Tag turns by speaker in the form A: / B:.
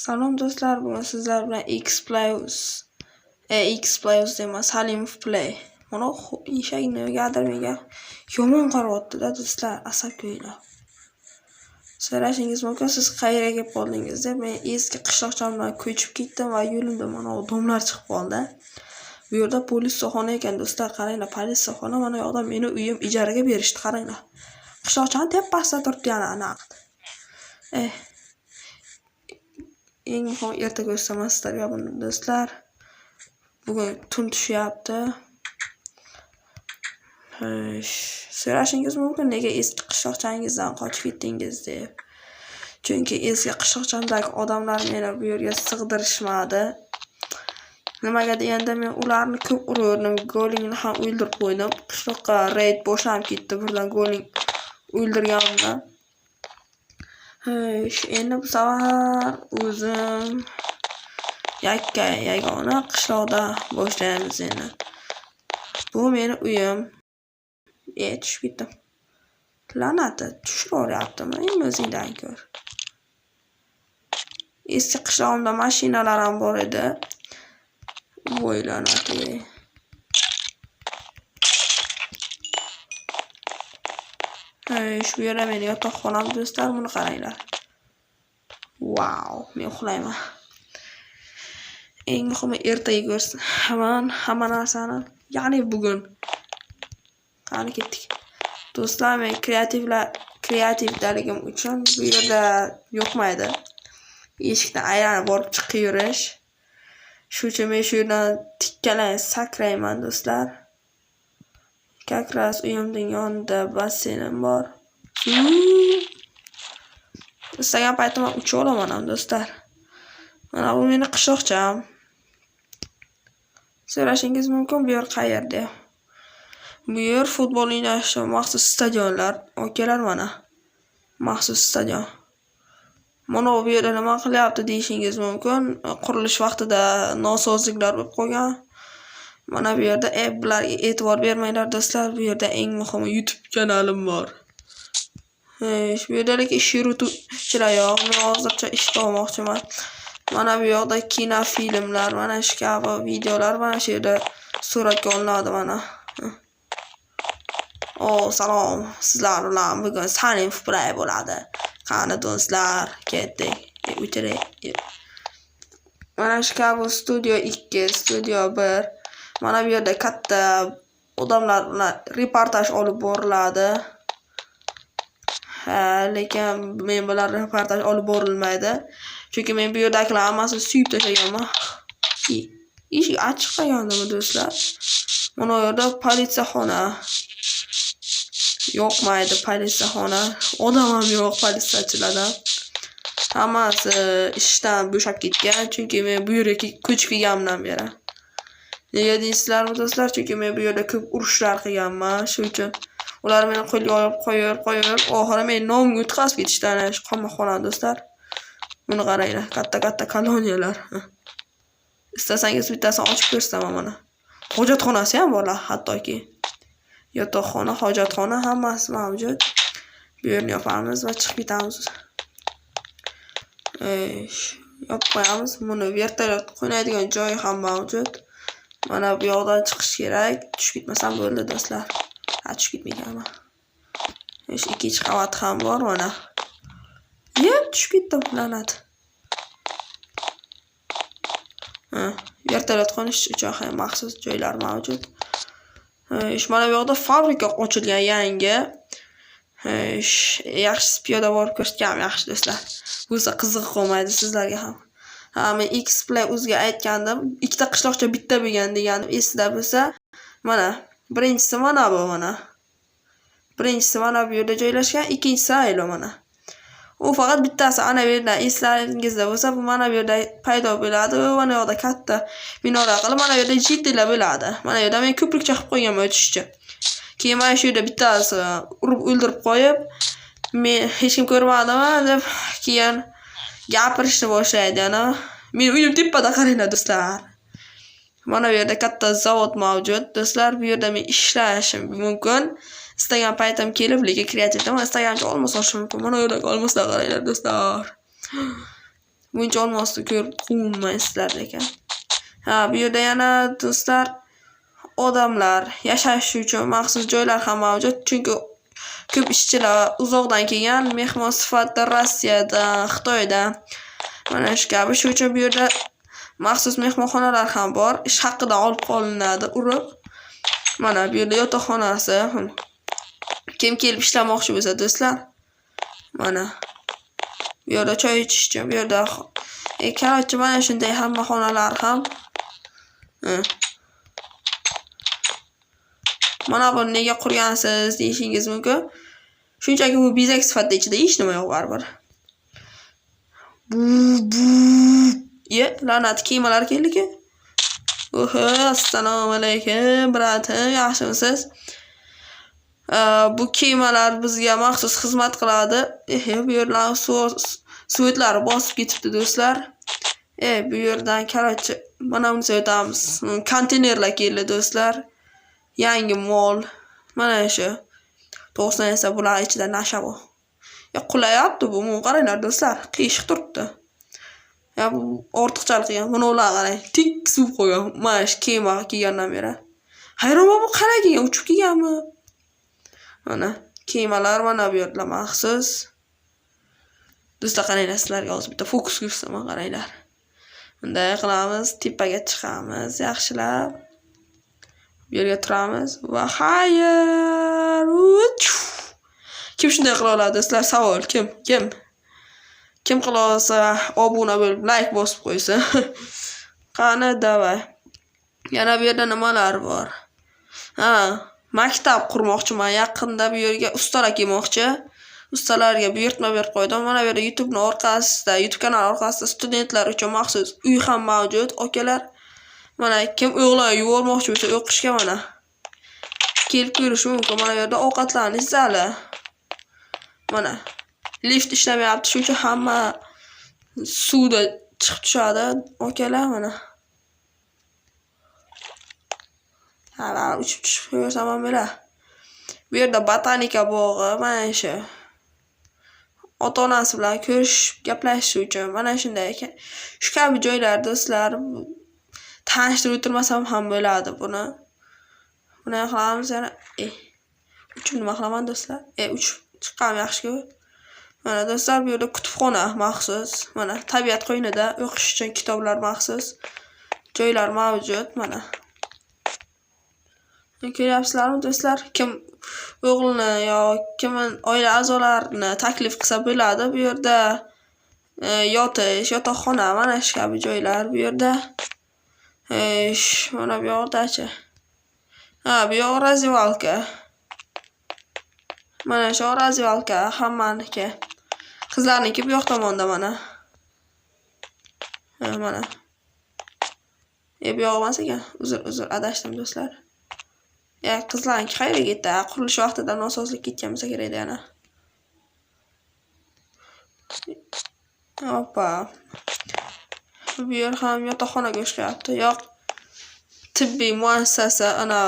A: Salom do'stlar, bugun sizlar bilan X-Plus emas, Halimov Play. Mana eshak nimagadir menga yomon qaryapti-da do'stlar, asabgo'ylar. So'rashingiz mumkin, siz qayerga kelib qoldingiz deb. Men eski qishloqchamdan ko'chib ketdim va yo'limda mana odamlar chiqib qoldi. Bu yerda politsiyaxona ekan do'stlar, qaranglar, politsiyaxona. Mana yoqda meni uyim ijaraga berishdi, qaranglar. Qishloqcham tepasida turibdi yana. Eng muhim erta ko'rsataman sizlarga buni do'stlar. Bugun tun tushyapti. So'rashingiz mumkin, nega eski qishloqchangizdan qochib ketdingiz deb. Chunki eski qishloqchamdagi odamlar meni bu yerga sig'dirishmadi. Nimaga deganda men ularni ko'p urdim, Golingni ham o'ldirib qo'ydim. Qishloqqa raid boshlanib ketdi, birdan Goling o'ldirganimdan. Endi bu safar o'zim yagona qishloqda boshlaymiz endi. Bu meni uyim. Tushib ketdim. La'nati, tushiraveryaptimi? Endi o'zingdan ko'r. Eski qishlog'imda mashinalar ham bor edi. Voy la'nati. Shu yerda meni yotoqxonam do'stlar, buni qaranglar. Wow, men uxlayman. Eng muhimi ertaga ko'rsin. Hamma narsani, ya'ni bugun. Qani ketdik. Do'stlar, men kreativdaligim uchun bu yerda yo'qmaydi. Eshikdan aylanib borib chiqib yurish. Shuning uchun men shu yerdan tikkalanib sakrayman do'stlar. Kakras uyimning yonida bassenim bor. Istagan paytimda uchib olaman ham do'stlar. Mana bu meni qishloqcham. So'rashingiz mumkin, bu yer qayerda? Bu yer futbol o'ynashga maxsus stadionlar, okalar mana. Maxsus stadion. Mana bu yerda nima qilyapti deyishingiz mumkin. Qurilish vaqtida nosozliklar bo'lib qolgan. Mana bu yerda bularga e'tibor bermanglar do'stlar. Bu yerda eng muhimi YouTube kanalim bor. Bu yerda ish yurituvchilar yo'q. Men hozircha ishga olmoqchiman. Mana bu yoqda kinofilmlar, mana shu kabi videolar mana shu yerda suratga olinadi mana. Salom, sizlar bilan bugun Halimov Play bo'ladi. Qani do'stlar, ketdik. O'tiring. Mana shu kabi studio 2, studio 1. Mana bu yerda katta odamlar bilan reportaj olib boriladi. Lekin men bilan reportaj olib borilmaydi. Chunki men bu yerdagilar hammasini suyib tashlaganman. Eshik ochiq qolgandimi do'stlar? Mana bu yerda politsiyaxona. Yo'qmaydi politsiyaxona. Odam ham yo'q politsiyachilardan. Hammasi ishdan bo'shab ketgan, chunki men bu yerga ko'chib kelganimdan beri. Nega deysizlarmi do'stlar? Chunki men bu yerda ko'p urushlar qilganman, shuning uchun ular meni qo'lga olib qo'yib, oxiri men nomimga o'tkazib ketishdan shu qamoqxona do'stlar. Buni qaranglar, katta koloniyalar. Istasangiz bittasini ochib ko'rsataman mana. Hojatxonasi ham bor, hattoki. Yotoqxona, hojatxona hammasi mavjud. Bu yerni yopamiz va chiqib ketamiz. Yopib qo'yamiz. Buni vertolyot qo'yadigan joyi ham mavjud. Mana bu yoqdan chiqish kerak. Tushib ketmasam bo'ldi do'stlar. Tushib ketmaganman. Ikkinchi qavat ham bor mana. Tushib ketdim, la'nat. Vertolyot qo'nish uchun ham maxsus joylar mavjud. Mana bu yoqda fabrika ochilgan yangi. Yaxshi piyoda borib ko'rsatganim yaxshi do'stlar. Bo'lsa qiziq qolmaydi sizlarga ham. Men X-Play o'ziga aytgandim, ikkita qishloqcha bitta bo'lgan deganim esida bo'lsa, mana birinchisi mana bu mana. Birinchisi mana bu yerda joylashgan, ikkinchisi aylo mana. U faqat bittasi ana bu yerdan eslaringizda bo'lsa, bu mana bu yerda paydo bo'ladi. Mana bu yoqda katta binolar qilib, mana bu yerda jiddilar bo'ladi. Mana bu yerda men ko'prikcha qilib qo'yganman o'tishchi. Keyin mana shu yerda bittasi urib o'ldirib qo'yib, men hech kim ko'rmadimi deb keyin gapirishni boshlaydi yana. Men uyim tepada, qaranglar do'stlar. Mana bu yerda katta zavod mavjud. Do'stlar, bu yerda men ishlashim mumkin. Istagan paytim kelib, lekin kreativda istagancha olmos olishim mumkin. Mana bu yerda olmoslar qaranglar do'stlar. buncha olmosni ko'rib quvonmaysizlar ekan. Ha, bu yerda yana do'stlar odamlar yashash uchun maxsus joylar ham mavjud. Chunki ko'p ishchilar uzoqdan kelgan, mehmon sifatida Rossiyadan, Xitoydan mana shu kabi. Shu uchun bu yerda maxsus mehmonxonalar ham bor. Ish haqidan olib qolinadi urib. Mana bu yerda yotoqxonasi. Kim kelib ishlamoqchi bo'lsa do'stlar, mana bu yerda choy ichish uchun, bu yerda korotchi mana shunday hamma xonalar ham. Mana buni nega qurgansiz deyishingiz mumkin. Shunchaki bu bezak sifatida ichida hech nima yo'q baribir. La'nat kiyimlar keldi-ku. Assalomu alaykum, bratim, yaxshimisiz? Bu kiyimlar bizga maxsus xizmat qiladi. Bu yerlar suvetlar bosib ketibdi do'stlar. Bu yerdan korotchi mana buni o'tamiz. Konteynerlar keldi do'stlar. Yangi mol. Mana shu. To'g'risini esa bular ichida nasha bor. Qulayapti bu. Qaranglar do'stlar, qiyshiq turibdi. Bu ortiqchalik qilgan. Buni ular qarang. Tik suv qo'ygan. Mana shu kiyim kiygandan beri. Hayron bu qanday kelgan? Uchib kelganmi? Mana kiyimlar mana bu yerda maxsus. Do'stlar qaranglar, sizlarga hozir bitta fokus ko'rsataman, qaranglar. Bunday qilamiz, tepaga chiqamiz, yaxshilab. Bu yerga turamiz va xayr. Kim shunday qila oladi do'stlar? Savol, kim? Kim qila olsa, obuna bo'lib, like bosib qo'ysa. Qani, davay. Yana bu yerda nimalar bor? Maktab qurmoqchiman. Yaqinda bu yerga ustalar kelmoqchi. Ustalarga buyurtma berib qo'ydim. Mana bu yerda YouTube kanal orqasida studentlar uchun maxsus uy ham mavjud, okalar. Mana kim o'g'lon yubormoqchi bo'lsa, o'qishga mana kelib ko'rish mumkin. Mana bu yerda ovqatlanish zali. Mana lift ishlamayapti, shuning uchun hamma suvda chiqib tushadi, okalar mana. Uchib tushib ko'rsam ham bo'lar. Bu yerda botanika bog'i, mana shu. Ota-onasi bilan ko'rishib, gaplashish uchun mana shunday ekan. Shu kabi joylar do'stlar, tanishtirib o'tirmasam ham bo'ladi buni. Buni qilamiz yana. Uchib nima qilaman do'stlar? Uchib chiqqan yaxshi-ku. Mana do'stlar, bu yerda kutubxona maxsus. Mana tabiat qo'ynida o'qish uchun kitoblar maxsus joylar mavjud. Mana ko'ryapsizlarmi do'stlar? Kim o'g'lini yo kimning oila a'zolarini taklif qilsa bo'ladi. Bu yerda yotish, yotoqxona, mana shu kabi joylar bu yerda. Mana bu yoqdachi. Bu yoq razvalka. Mana shu razvalka hammaniki. Qizlarniki bu yoq tomonda mana. Mana. Bu yoq emas ekan. Uzr, adashdim do'stlar. Qizlarniki qayerga ketdi? Qurilish vaqtida nosozlik ketgan bo'lsa kerak yana. Hoppa. Bu yer ham yotoqxonaga o'xshayapti. Yo'q. Tibbiy muassasa ana